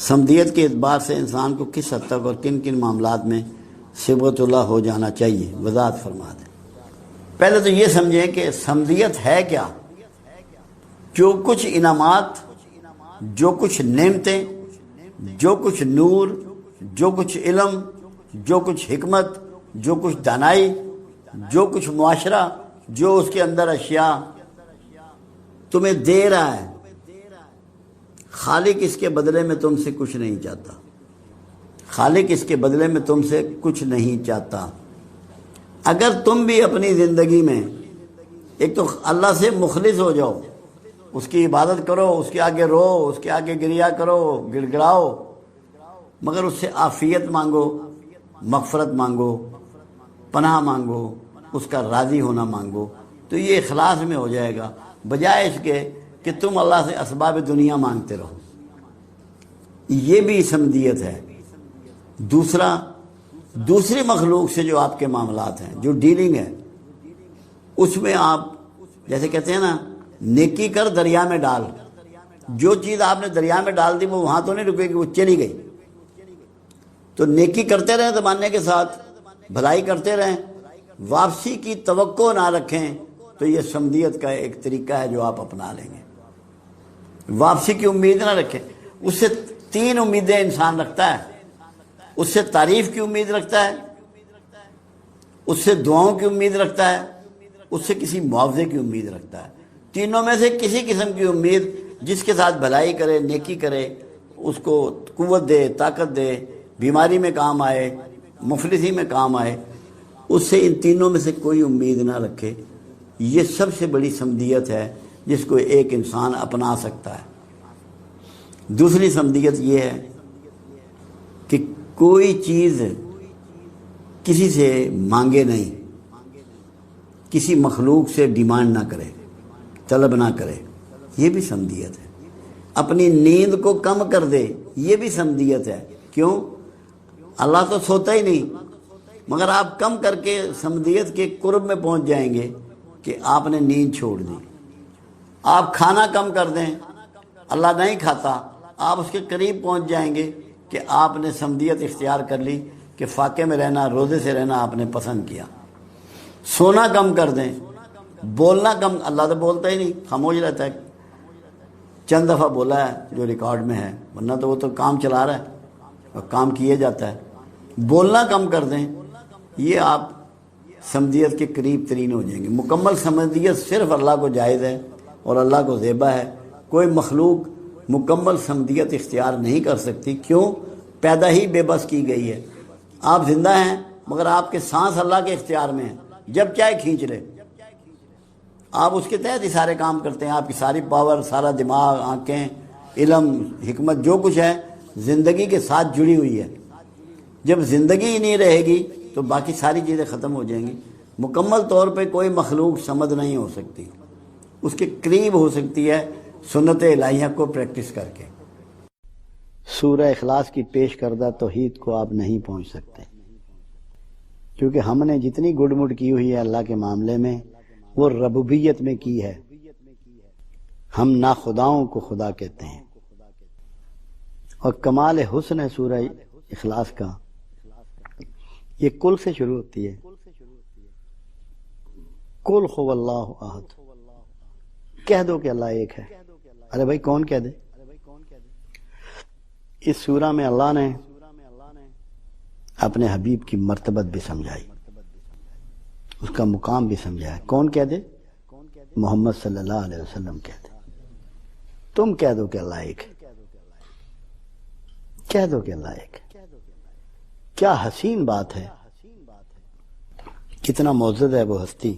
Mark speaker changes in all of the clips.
Speaker 1: سمدیت کے اعتبار سے انسان کو کس حد تک اور کن کن معاملات میں صبغۃ اللہ ہو جانا چاہیے، وضاحت فرما دیں۔ پہلے تو یہ سمجھیں کہ سمدیت ہے کیا؟ جو کچھ انعامات، جو کچھ نعمتیں، جو کچھ نور، جو کچھ علم، جو کچھ حکمت، جو کچھ دانائی، جو کچھ معاشرہ، جو اس کے اندر اشیاء تمہیں دے رہا ہے، خالق اس کے بدلے میں تم سے کچھ نہیں چاہتا۔ خالق اس کے بدلے میں تم سے کچھ نہیں چاہتا۔ اگر تم بھی اپنی زندگی میں ایک تو اللہ سے مخلص ہو جاؤ، اس کی عبادت کرو، اس کے آگے رو، اس کے آگے گریا کرو، گڑ گڑاؤ، مگر اس سے عافیت مانگو، مغفرت مانگو، پناہ مانگو، اس کا راضی ہونا مانگو، تو یہ اخلاص میں ہو جائے گا، بجائے اس کے کہ تم اللہ سے اسباب دنیا مانگتے رہو۔ یہ بھی سمدیت ہے۔ دوسری مخلوق سے جو آپ کے معاملات ہیں، جو ڈیلنگ ہے، اس میں آپ جیسے کہتے ہیں نا، نیکی کر دریا میں ڈال۔ جو چیز آپ نے دریا میں ڈال دی وہ وہاں تو نہیں رکے گی، وہ چلی گئی۔ تو نیکی کرتے رہیں زمانے کے ساتھ، بھلائی کرتے رہیں، واپسی کی توقع نہ رکھیں، تو یہ سمدیت کا ایک طریقہ ہے جو آپ اپنا لیں گے۔ واپسی کی امید نہ رکھیں۔ اس سے تین امیدیں انسان رکھتا ہے، اس سے تعریف کی امید رکھتا ہے، اس سے دعاؤں کی امید رکھتا ہے، اس سے کسی معاوضے کی امید رکھتا ہے۔ تینوں میں سے کسی قسم کی امید جس کے ساتھ بھلائی کرے، نیکی کرے، اس کو قوت دے، طاقت دے، بیماری میں کام آئے، مفلسی میں کام آئے، اس سے ان تینوں میں سے کوئی امید نہ رکھے۔ یہ سب سے بڑی سمدیت ہے جس کو ایک انسان اپنا سکتا ہے۔ دوسری سمدیت یہ ہے کہ کوئی چیز کسی سے مانگے نہیں، کسی مخلوق سے ڈیمانڈ نہ کرے، طلب نہ کرے، یہ بھی سمدیت ہے۔ اپنی نیند کو کم کر دے، یہ بھی سمدیت ہے۔ کیوں؟ اللہ تو سوتا ہی نہیں، مگر آپ کم کر کے سمدیت کے قرب میں پہنچ جائیں گے کہ آپ نے نیند چھوڑ دی۔ آپ کھانا کم کر دیں، اللہ نہیں کھاتا، آپ اس کے قریب پہنچ جائیں گے کہ آپ نے سمدیت اختیار کر لی کہ فاقے میں رہنا، روزے سے رہنا آپ نے پسند کیا۔ سونا کم کر دیں، بولنا کم، اللہ تو بولتا ہی نہیں، خاموش رہتا ہے، چند دفعہ بولا ہے جو ریکارڈ میں ہے، ورنہ تو وہ تو کام چلا رہا ہے اور کام کیے جاتا ہے۔ بولنا کم کر دیں، یہ آپ سمدیت کے قریب ترین ہو جائیں گے۔ مکمل سمدیت صرف اللہ کو جائز ہے اور اللہ کو زیبا ہے۔ کوئی مخلوق مکمل سمدیت اختیار نہیں کر سکتی۔ کیوں؟ پیدا ہی بے بس کی گئی ہے۔ آپ زندہ ہیں مگر آپ کے سانس اللہ کے اختیار میں ہیں، جب چاہے کھینچ لے، آپ اس کے تحت ہی سارے کام کرتے ہیں۔ آپ کی ساری پاور، سارا دماغ، آنکھیں، علم، حکمت، جو کچھ ہے زندگی کے ساتھ جڑی ہوئی ہے۔ جب زندگی ہی نہیں رہے گی تو باقی ساری چیزیں ختم ہو جائیں گی۔ مکمل طور پہ کوئی مخلوق سمد نہیں ہو سکتی، اس کے قریب ہو سکتی ہے سنت الہیہ کو پریکٹس کر کے۔ سورہ اخلاص کی پیش کردہ توحید کو آپ نہیں پہنچ سکتے، کیونکہ ہم نے جتنی گڈ مڈ کی ہوئی ہے اللہ کے معاملے میں وہ ربوبیت میں کی ہے۔ ہم ناخداؤں کو خدا کہتے ہیں، اور کمال حسن ہے سورہ اخلاص کا، یہ کل سے شروع ہوتی ہے۔ قل هو اللہ احد، کہہ دو کہ اللہ ایک ہے۔ ارے بھائی کون کہہ دے؟ اس سورہ میں اللہ نے اپنے حبیب کی مرتبت بھی سمجھائی، اس کا مقام بھی سمجھایا۔ کون کہہ دے؟ محمد صلی اللہ علیہ وسلم کہہ دے۔ تم کہہ دو کہ اللہ ایک ہے، کہہ دو کہ اللہ ایک ہے۔ کیا حسین بات ہے، کتنا معزز ہے وہ ہستی،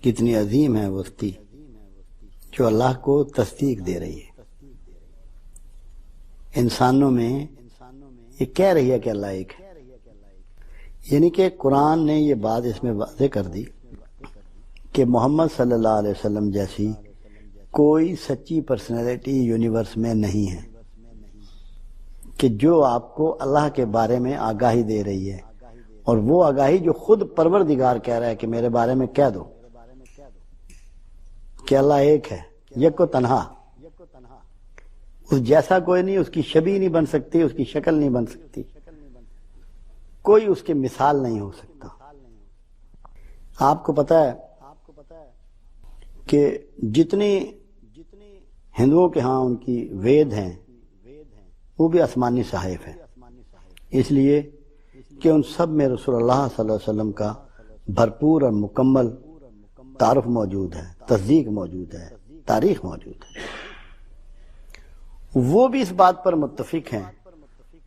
Speaker 1: کتنی عظیم ہے وہ ہستی جو اللہ کو تصدیق دے رہی ہے۔ انسانوں میں یہ کہہ رہی ہے کہ اللہ ایک ہے، یعنی کہ قرآن نے یہ بات اس میں واضح کر دی کہ محمد صلی اللہ علیہ وسلم جیسی کوئی سچی پرسنالٹی یونیورس میں نہیں ہے کہ جو آپ کو اللہ کے بارے میں آگاہی دے رہی ہے، اور وہ آگاہی جو خود پروردگار کہہ رہا ہے کہ میرے بارے میں کہہ دو کہ اللہ ایک ہے، یک و تنہا۔ اس جیسا کوئی نہیں، اس کی شبیہ نہیں بن سکتی، اس کی شکل نہیں بن سکتی، کوئی اس کے مثال نہیں ہو سکتا۔ آپ کو پتہ ہے کہ جتنی ہندوؤں کے ہاں ان کی وید ہیں وہ بھی آسمانی صحائف ہیں، اس لیے کہ ان سب میں رسول اللہ صلی اللہ علیہ وسلم کا بھرپور اور مکمل تعارف موجود ہے، تصدیق موجود ہے، تاریخ موجود ہے۔ وہ بھی اس بات پر متفق ہیں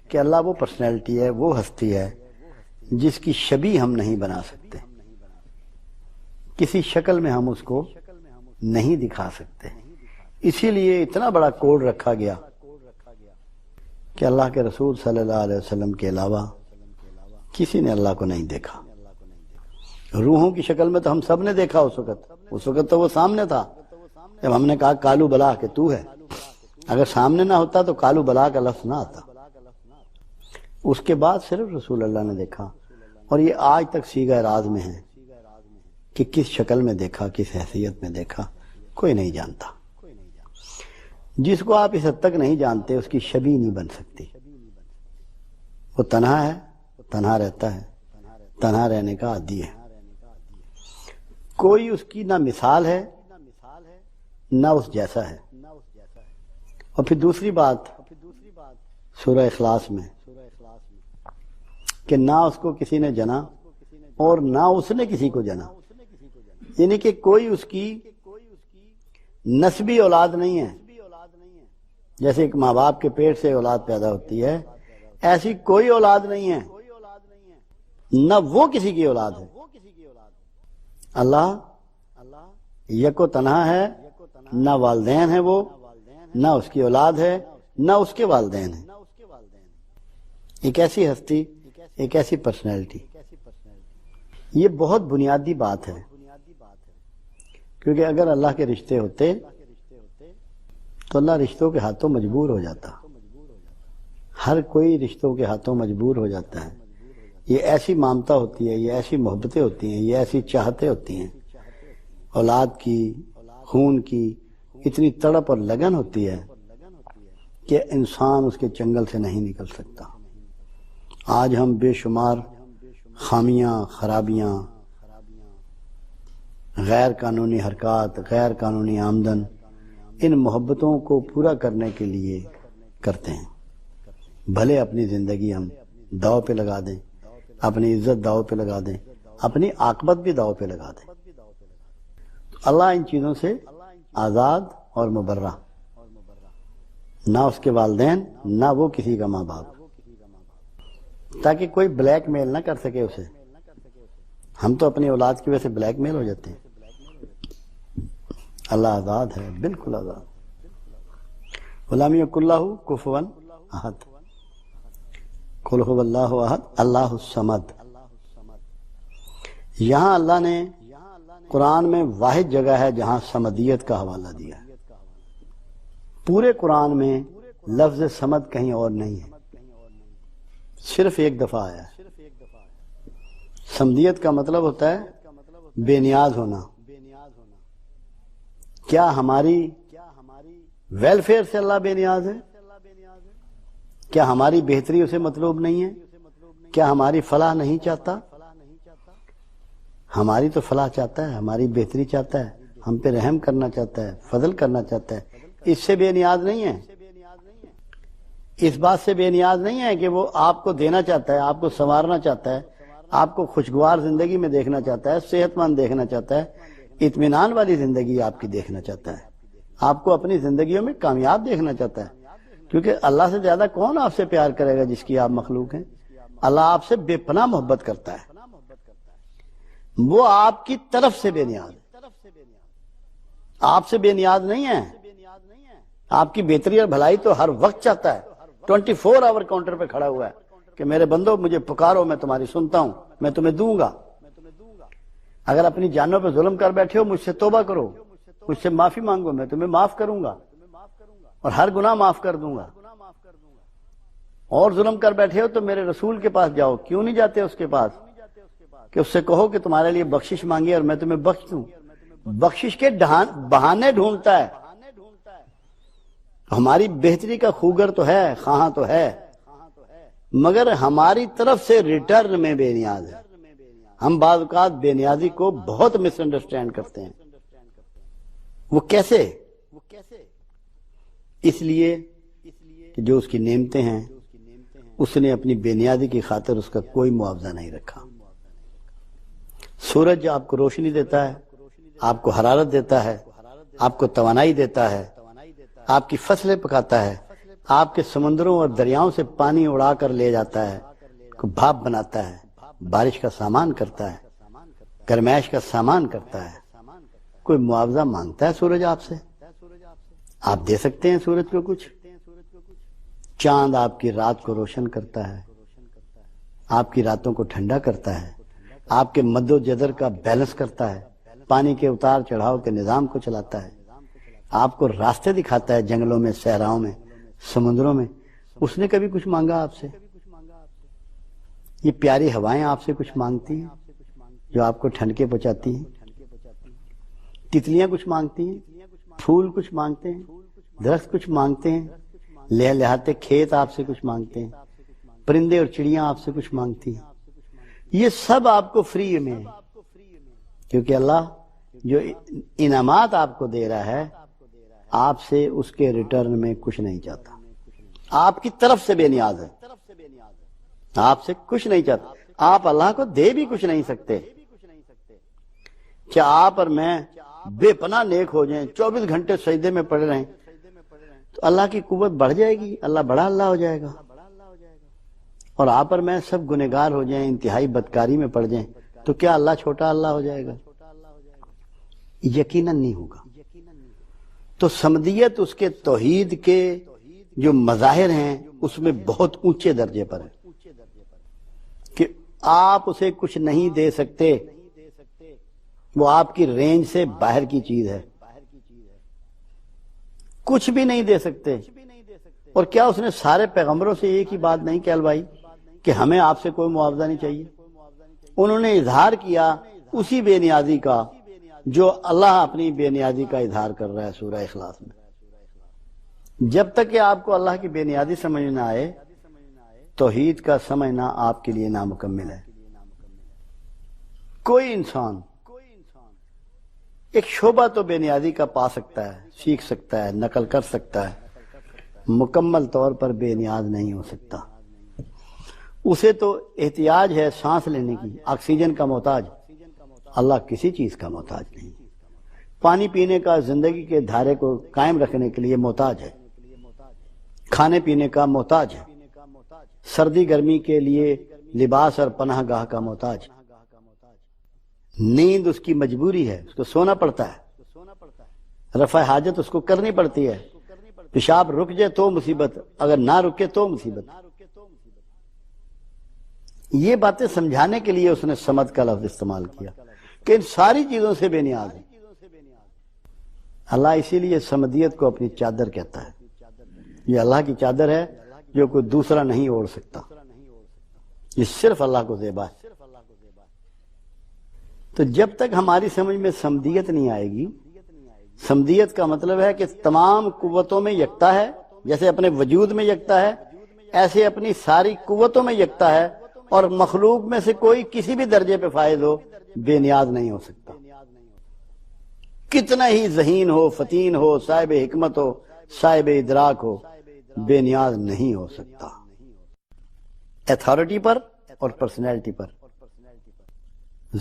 Speaker 1: کہ اللہ وہ پرسنالٹی ہے، وہ ہستی ہے جس کی شبیہ ہم نہیں بنا سکتے، کسی شکل میں ہم اس کو نہیں دکھا سکتے۔ اسی لیے اتنا بڑا کوڈ رکھا گیا کہ اللہ کے رسول صلی اللہ علیہ وسلم کے علاوہ کسی نے اللہ کو نہیں دیکھا۔ روحوں کی شکل میں تو ہم سب نے دیکھا اس وقت تو وہ سامنے تھا جب ہم نے کہا کالو بلا کہ تو ہے، اگر سامنے نہ ہوتا تو کالو بلا کا لفظ نہ آتا۔ اس کے بعد صرف رسول اللہ نے دیکھا، اور یہ آج تک صیغہ راز میں ہے کہ کس شکل میں دیکھا، کس حیثیت میں دیکھا، کوئی نہیں جانتا۔ جس کو آپ اس حد تک نہیں جانتے اس کی شبیہ نہیں بن سکتی۔ وہ تنہا ہے، تنہا رہتا ہے، تنہا رہنے کا عادی ہے، کوئی اس کی نہ مثال ہے نہ اس جیسا ہے۔ اور پھر دوسری بات سورہ اخلاص میں کہ نہ اس کو کسی نے جنا اور نہ اس نے کسی کو جنا، یعنی کہ کوئی اس کی نسبی اولاد نہیں ہے۔ جیسے ایک ماں باپ کے پیٹ سے اولاد پیدا ہوتی ہے، ایسی کوئی اولاد نہیں ہے، نہ وہ کسی کی اولاد ہے۔ اللہ یک و تنہا ہے، نہ والدین ہے وہ، نہ اس کی اولاد ہے، نہ اس کے والدین ہیں۔ ایک ایسی ہستی، ایک ایسی پرسنالٹی، یہ بہت بنیادی بات ہے، کیونکہ اگر اللہ کے رشتے ہوتے تو اللہ رشتوں کے ہاتھوں مجبور ہو جاتا۔ ہر کوئی رشتوں کے ہاتھوں مجبور ہو جاتا ہے۔ یہ ایسی مامتا ہوتی ہے، یہ ایسی محبتیں ہوتی ہیں، یہ ایسی چاہتیں ہوتی ہیں، اولاد کی، خون کی اتنی تڑپ اور لگن ہوتی ہے کہ انسان اس کے چنگل سے نہیں نکل سکتا۔ آج ہم بے شمار خامیاں، خرابیاں، غیر قانونی حرکات، غیر قانونی آمدن، ان محبتوں کو پورا کرنے کے لیے کرتے ہیں۔ بھلے اپنی زندگی ہم داؤ پہ لگا دیں، اپنی عزت داؤ پہ لگا دیں، اپنی عاقبت بھی داؤ پہ لگا دیں۔ اللہ ان چیزوں سے آزاد اور مبرہ، نہ اس کے والدین نہ وہ کسی کا ماں باپ، تاکہ کوئی بلیک میل نہ کر سکے اسے۔ ہم تو اپنی اولاد کی وجہ سے بلیک میل ہو جاتے ہیں۔ اللہ آزاد ہے، بالکل آزاد۔ وَلَمْ يَكُنْ لَهُ كُفُوًا أَحَدٌ، قُلْ هُوَ اللَّهُ أَحَدٌ اللَّهُ الصَّمَدُ۔ یہاں اللہ نے قرآن میں واحد جگہ ہے جہاں صمدیت کا حوالہ دیا ہے۔ پورے قرآن میں لفظ صمد کہیں اور نہیں ہے، صرف ایک دفعہ آیا ہے۔ صمدیت کا مطلب ہوتا ہے بے نیاز ہونا۔ کیا ہماری ویلفیئر سے اللہ بے نیاز ہے؟ کیا ہماری بہتری اسے مطلوب نہیں ہے؟ کیا ہماری فلاح نہیں چاہتا؟ ہماری تو فلاح چاہتا ہے، ہماری بہتری چاہتا ہے، ہم پہ رحم کرنا چاہتا ہے، فضل کرنا چاہتا ہے۔ اس سے بے نیاز نہیں ہے، اس بات سے بے نیاز نہیں ہے کہ وہ آپ کو دینا چاہتا ہے، آپ کو سنوارنا چاہتا ہے، آپ کو خوشگوار زندگی میں دیکھنا چاہتا ہے، صحت مند دیکھنا چاہتا ہے، اطمینان والی زندگی آپ کی دیکھنا چاہتا ہے، آپ کو اپنی زندگیوں میں کامیاب دیکھنا چاہتا ہے۔ کیونکہ اللہ سے زیادہ کون آپ سے پیار کرے گا جس کی آپ مخلوق ہیں؟ اللہ آپ سے بے پناہ محبت کرتا ہے، وہ آپ کی طرف سے بے نیاز ہے، آپ سے بے نیاز نہیں ہے۔ آپ کی بہتری اور بھلائی تو ہر وقت چاہتا ہے، 24 آور کاؤنٹر پہ کھڑا ہوا ہے کہ میرے بندو مجھے پکارو، میں تمہاری سنتا ہوں، میں تمہیں دوں گا۔ اگر اپنی جانوں پہ ظلم کر بیٹھے ہو مجھ سے توبہ کرو، مجھ سے معافی مانگو، میں تمہیں معاف کروں گا اور ہر گناہ معاف کر دوں گا۔ اور ظلم کر بیٹھے ہو تو میرے رسول کے پاس جاؤ، کیوں نہیں جاتے اس کے پاس کہ اس سے کہو کہ تمہارے لیے بخشش مانگی اور میں تمہیں بخش دوں۔ بخشش کے بہانے ڈھونڈتا ہے، ہماری بہتری کا خوگر تو ہے، خواہاں تو ہے، مگر ہماری طرف سے ریٹرن میں بے نیاز ہے۔ ہم بعض اوقات بے نیازی کو بہت مس انڈرسٹینڈ کرتے ہیں۔ وہ کیسے؟ اس لیے کہ جو اس کی نعمتیں ہیں اس نے اپنی بے نیازی کی خاطر اس کا کوئی معاوضہ نہیں رکھا۔ سورج آپ کو روشنی دیتا ہے، آپ کو حرارت دیتا ہے، آپ کو توانائی دیتا ہے، آپ کی فصلیں پکاتا ہے، آپ کے سمندروں اور دریاؤں سے پانی اڑا کر لے جاتا ہے، کو بھاپ بناتا ہے، بارش کا سامان کرتا ہے، گرمائش کا سامان کرتا ہے۔ کوئی معاوضہ مانگتا ہے سورج آپ سے؟ آپ دے سکتے ہیں سورج کو کچھ؟ چاند آپ کی رات کو روشن کرتا ہے، آپ کی راتوں کو ٹھنڈا کرتا ہے، آپ کے مد و جزر کا بیلنس کرتا ہے، پانی کے اتار چڑھاؤ کے نظام کو چلاتا ہے، آپ کو راستے دکھاتا ہے جنگلوں میں، صحراؤں میں، سمندروں میں۔ اس نے کبھی کچھ مانگا آپ سے؟ یہ پیاری ہوائیں آپ سے کچھ مانگتی ہیں جو آپ کو ٹھنڈ کے پہنچاتی ہیں؟ تتلیاں کچھ مانگتی ہیں، پھول کچھ مانگتے ہیں، درخت کچھ مانگتے ہیں، لہلہاتے کھیت آپ سے کچھ مانگتے ہیں، پرندے اور چڑیاں آپ سے کچھ مانگتی ہیں۔ یہ سب آپ کو فری میں ہے، کیونکہ اللہ جو انعامات آپ کو دے رہا ہے آپ سے اس کے ریٹرن میں کچھ نہیں چاہتا، آپ کی طرف سے بے نیاز ہے، آپ سے کچھ نہیں چاہتا۔ آپ اللہ کو دے بھی کچھ نہیں سکتے۔ کیا آپ اور میں بے پناہ نیک ہو جائیں، 24 گھنٹے سجدے میں پڑے رہیں تو اللہ کی قوت بڑھ جائے گی، اللہ بڑا اللہ ہو جائے گا؟ اور آپ اور میں سب گنہگار ہو جائیں، انتہائی بدکاری میں پڑ جائیں تو کیا اللہ چھوٹا اللہ ہو جائے گا؟ یقیناً نہیں ہوگا۔ تو صمدیت اس کے توحید کے جو مظاہر ہیں اس میں بہت اونچے درجے پر ہے کہ آپ اسے کچھ نہیں دے سکتے، وہ آپ کی رینج سے باہر کی چیز ہے، کچھ بھی نہیں دے سکتے۔ اور کیا اس نے سارے پیغمبروں سے ایک ہی بات نہیں کہلوائی کہ ہمیں آپ سے کوئی معاوضہ نہیں چاہیے؟ انہوں نے اظہار کیا اسی بے نیازی کا جو اللہ اپنی بے نیازی کا اظہار کر رہا ہے سورہ اخلاص میں۔ جب تک کہ آپ کو اللہ کی بے نیازی سمجھ نہ آئے، توحید کا سمجھنا آپ کے لیے نامکمل ہے۔ کوئی انسان ایک شعبہ تو بے نیازی کا پا سکتا ہے، سیکھ سکتا ہے، نقل کر سکتا ہے، مکمل طور پر بے نیاز نہیں ہو سکتا۔ اسے تو احتیاج ہے سانس لینے کی، آکسیجن کا محتاج۔ اللہ کسی چیز کا محتاج نہیں، پانی پینے کا، زندگی کے دھارے کو قائم رکھنے کے لیے محتاج ہے، کھانے پینے کا محتاج ہے، سردی گرمی کے لیے لباس اور پناہ گاہ کا محتاج۔ نیند اس کی مجبوری ہے، اس کو سونا پڑتا ہے، رفع حاجت اس کو کرنی پڑتی ہے، پیشاب رک جائے تو مصیبت، اگر نہ رکے تو مصیبت۔ یہ باتیں سمجھانے کے لیے اس نے صمد کا لفظ استعمال کیا کہ ان ساری چیزوں سے بے نیاز ہے۔ اللہ اسی لیے صمدیت کو اپنی چادر کہتا ہے۔ یہ اللہ کی چادر ہے جو کوئی دوسرا نہیں اوڑھ سکتا، یہ صرف اللہ کو زیبا ہے۔ تو جب تک ہماری سمجھ میں صمدیت نہیں آئے گی، صمدیت کا مطلب ہے کہ تمام قوتوں میں یکتا ہے، جیسے اپنے وجود میں یکتا ہے ایسے اپنی ساری قوتوں میں یکتا ہے، اور مخلوق میں سے کوئی کسی بھی درجے پہ فائز ہو بے نیاز نہیں ہو سکتا۔ کتنا ہی ذہین ہو، فتین ہو، صاحب حکمت ہو، صاحب ادراک ہو، بے نیاز نہیں ہو سکتا۔ ایتھارٹی پر اور پرسنالٹی پر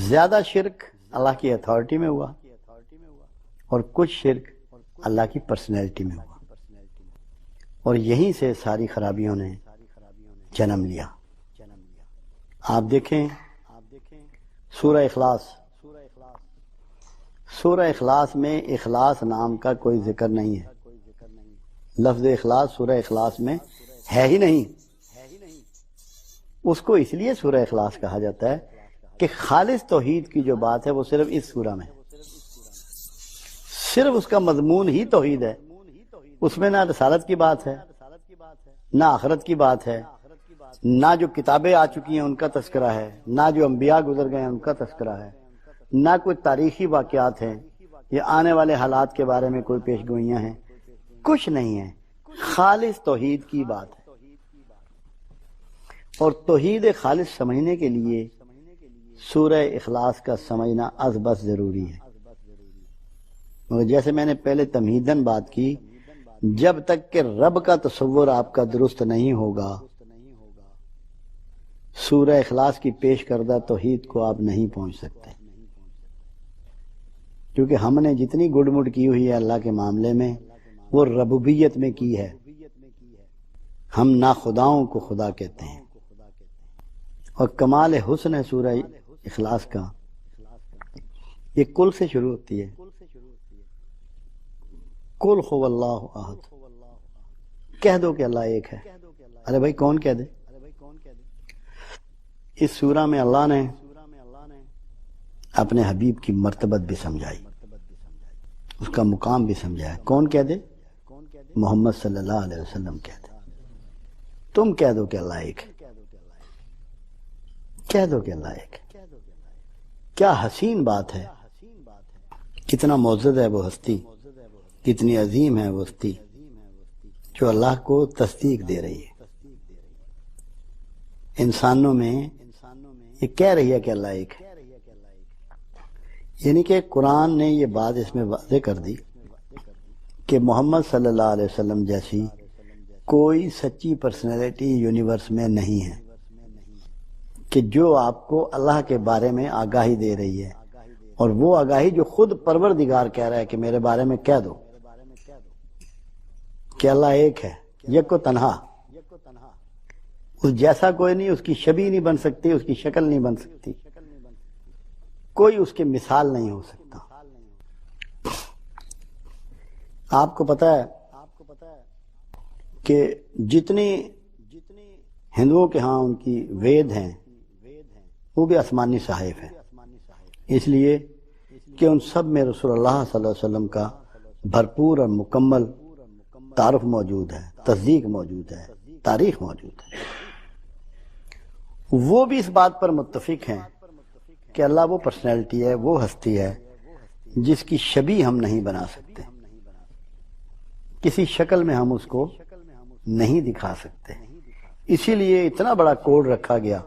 Speaker 1: زیادہ شرک اللہ کی ایتھارٹی میں ہوا اور کچھ شرک اللہ کی پرسنالٹی میں ہوا، اور یہیں سے ساری خرابیوں نے جنم لیا۔ آپ دیکھیں سورہ اخلاص، سورہ اخلاص میں اخلاص نام کا کوئی ذکر نہیں ہے۔ لفظ اخلاص سورہ اخلاص میں ہے ہی نہیں۔ اس کو اس لیے سورہ اخلاص کہا جاتا ہے کہ خالص توحید کی جو بات ہے وہ صرف اس سورہ میں، صرف اس کا مضمون ہی توحید ہے۔ اس میں نہ رسالت کی بات ہے، نہ آخرت کی بات ہے، نہ جو کتابیں آ چکی ہیں ان کا تذکرہ ہے، نہ جو انبیاء گزر گئے ہیں ان کا تذکرہ ہے، نہ کوئی تاریخی واقعات ہیں یا آنے والے حالات کے بارے میں کوئی پیش گوئیاں ہیں، کچھ نہیں ہے۔ خالص توحید کی بات ہے، اور توحید خالص سمجھنے کے لیے سورہ اخلاص کا سمجھنا از بس ضروری ہے۔ مگر جیسے میں نے پہلے تمہیداً بات کی، جب تک کہ رب کا تصور آپ کا درست نہیں ہوگا، سورہ اخلاص کی پیش کردہ توحید کو آپ نہیں پہنچ سکتے، کیونکہ ہم نے جتنی گڑ مڑ کی ہوئی ہے اللہ کے معاملے میں وہ ربوبیت میں کی ہے۔ ہم ناخداؤں کو خدا کہتے ہیں، اور کمال حسن ہے سورہ اخلاص کا، یہ کل سے شروع ہوتی ہے، کل هو اللہ احد، کہہ دو کہ اللہ ایک ہے۔ ارے بھائی کون کہہ دے؟ اس سورہ میں اللہ نے اپنے حبیب کی مرتبت بھی سمجھائی، اس کا مقام بھی سمجھایا۔ کون کہہ دے؟ محمد صلی اللہ علیہ وسلم کہہ دے۔ تم کہہ دو کہ اللہ ایک ہے، کہہ دو کہ اللہ ایک ہے۔ کیا حسین بات ہے، کتنا معزز ہے وہ ہستی، کتنی عظیم ہے وہ ہستی جو اللہ کو تصدیق دے رہی ہے، انسانوں میں یہ کہہ رہی ہے کہ اللہ ایک ہے۔ یعنی کہ قرآن نے یہ بات اس میں واضح کر دی کہ محمد صلی اللہ علیہ وسلم جیسی کوئی سچی پرسنالٹی یونیورس میں نہیں ہے کہ جو آپ کو اللہ کے بارے میں آگاہی دے رہی ہے، اور وہ آگاہی جو خود پروردگار کہہ رہا ہے کہ میرے بارے میں کہہ دو کہ اللہ ایک ہے، یک و تنہا، اس جیسا کوئی نہیں، اس کی شبیہ نہیں بن سکتی، اس کی شکل نہیں بن سکتی، کوئی اس کے مثال نہیں ہو سکتا۔ آپ کو پتہ ہے کہ جتنی ہندوؤں کے ہاں ان کی وید ہیں وہ بھی آسمانی صحائف ہیں، اس لیے کہ ان سب میں رسول اللہ صلی اللہ علیہ وسلم کا بھرپور اور مکمل تعارف موجود ہے، تصدیق موجود ہے، تاریخ موجود ہے۔ وہ بھی اس بات پر متفق ہیں کہ اللہ وہ پرسنالٹی ہے، وہ ہستی ہے جس کی شبیہ ہم نہیں بنا سکتے، کسی شکل میں ہم اس کو نہیں دکھا سکتے۔ اسی لیے اتنا بڑا کوڈ رکھا گیا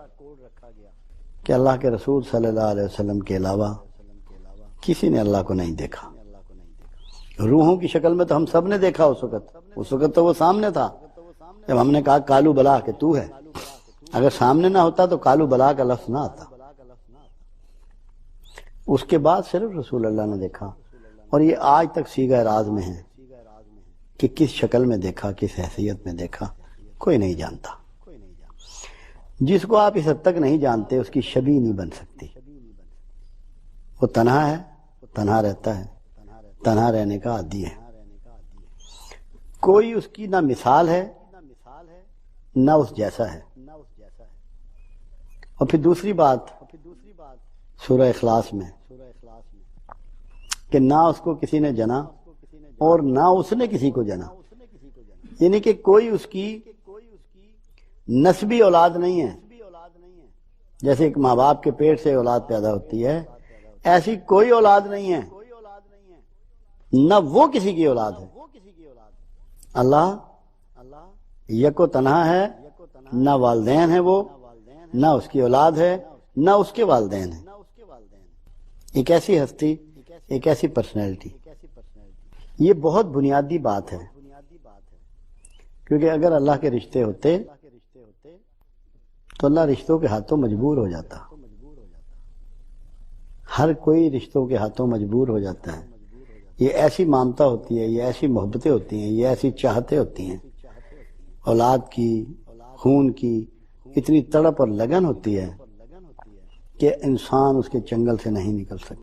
Speaker 1: کہ اللہ کے رسول صلی اللہ علیہ وسلم کے علاوہ کسی نے اللہ کو نہیں دیکھا۔ روحوں کی شکل میں تو ہم سب نے دیکھا، اس وقت تو وہ سامنے تھا جب ہم نے کہا کالو بلا کہ تو ہے، اگر سامنے نہ ہوتا تو کالو بلا کا لفظ نہ آتا۔ اس کے بعد صرف رسول اللہ نے دیکھا، اور یہ آج تک سیغہ راز میں ہے کہ کس شکل میں دیکھا، کس حیثیت میں دیکھا، کوئی نہیں جانتا۔ جس کو آپ اس حد تک نہیں جانتے اس کی شبیہ نہیں بن سکتی۔ وہ تنہا ہے، تنہا رہتا ہے، تنہا رہنے کا عادی ہے، کوئی اس کی نہ مثال ہے نہ اس جیسا ہے۔ اور پھر دوسری بات سورہ اخلاص میں کہ نہ اس کو کسی نے جنا اور نہ اس نے کسی کو جنا، یعنی کہ کوئی اس کی نسبی اولاد نہیں ہے۔ جیسے ایک ماں باپ کے پیٹ سے اولاد پیدا ہوتی ہے، ایسی کوئی اولاد نہیں ہے، نہ وہ کسی کی اولاد ہے۔ اللہ یک و تنہا ہے، نہ والدین ہیں وہ، نہ اس کی اولاد ہے، نہ اس کے والدین ہیں۔ ایک ایسی ہستی، ایک ایسی پرسنالٹی، یہ بہت بنیادی بات ہے، کیونکہ اگر اللہ کے رشتے ہوتے تو اللہ رشتوں کے ہاتھوں مجبور ہو جاتا۔ ہر کوئی رشتوں کے ہاتھوں مجبور ہو جاتا ہے۔ یہ ایسی مامتا ہوتی ہے، یہ ایسی محبتیں ہوتی ہیں، یہ ایسی چاہتیں ہوتی ہیں، اولاد کی، خون کی اتنی تڑپ اور لگن ہوتی ہے کہ انسان اس کے چنگل سے نہیں نکل سکتا۔